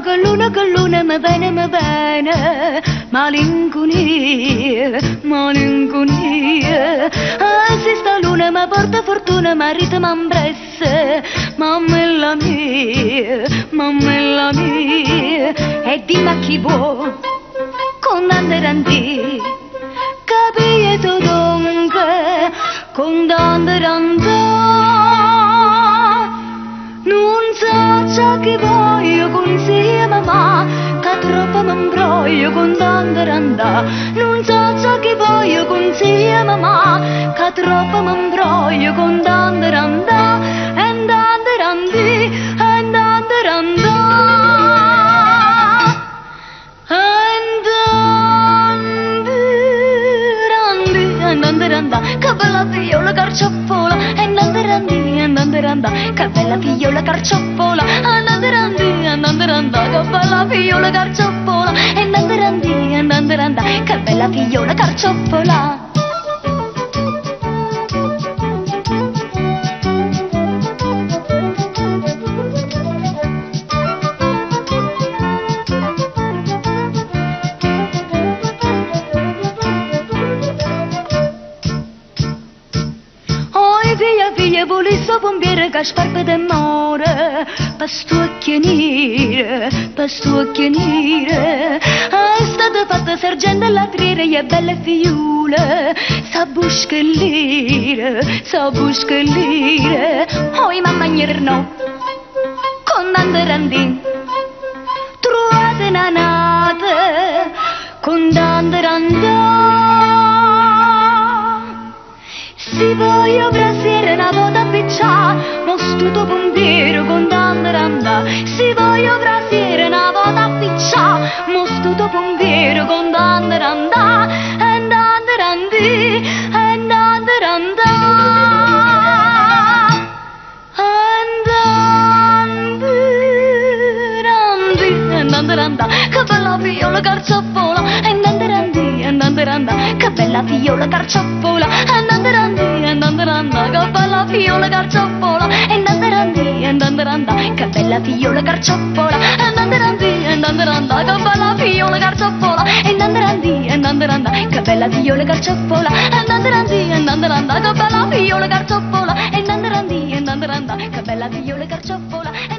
che luna mi bene, malinconia, malinconia. Se sta luna mi porta fortuna, marito m'ambresse, mammella mia, e dimmi a chi vuoi, con tanti capire tu dunque, con tanti non so ciò che voglio consigliare, ma che troppo mi imbroglio con tanti non so ciò che voglio consigliare, ma che troppo mi imbroglio con tanti che bella figliola carcioffola, che bella figliola carcioffola, che bella figliola carcioffola, che bella figliola carcioffola. Figlia, volesse pompiere che scarpe d'amore, per stucchianire, è stata fatta sergente alla triere e belle figliule, sa buscellire, oi mamma no, con tante randin, trovate nanate, con tante si voglio brasiere una volta piccia, mo stuto pompiere con tante si voglio brasiere una volta piccia, mo stuto pompiere con tante che bella figliola carcioffola, che bella figliola carcioffola, che bella figliola carcioffola, che bella figliola carcioffola, che bella figliola carcioffola, che bella figliola carcioffola, che bella figliola carcioffola, che bella figliola carcioffola.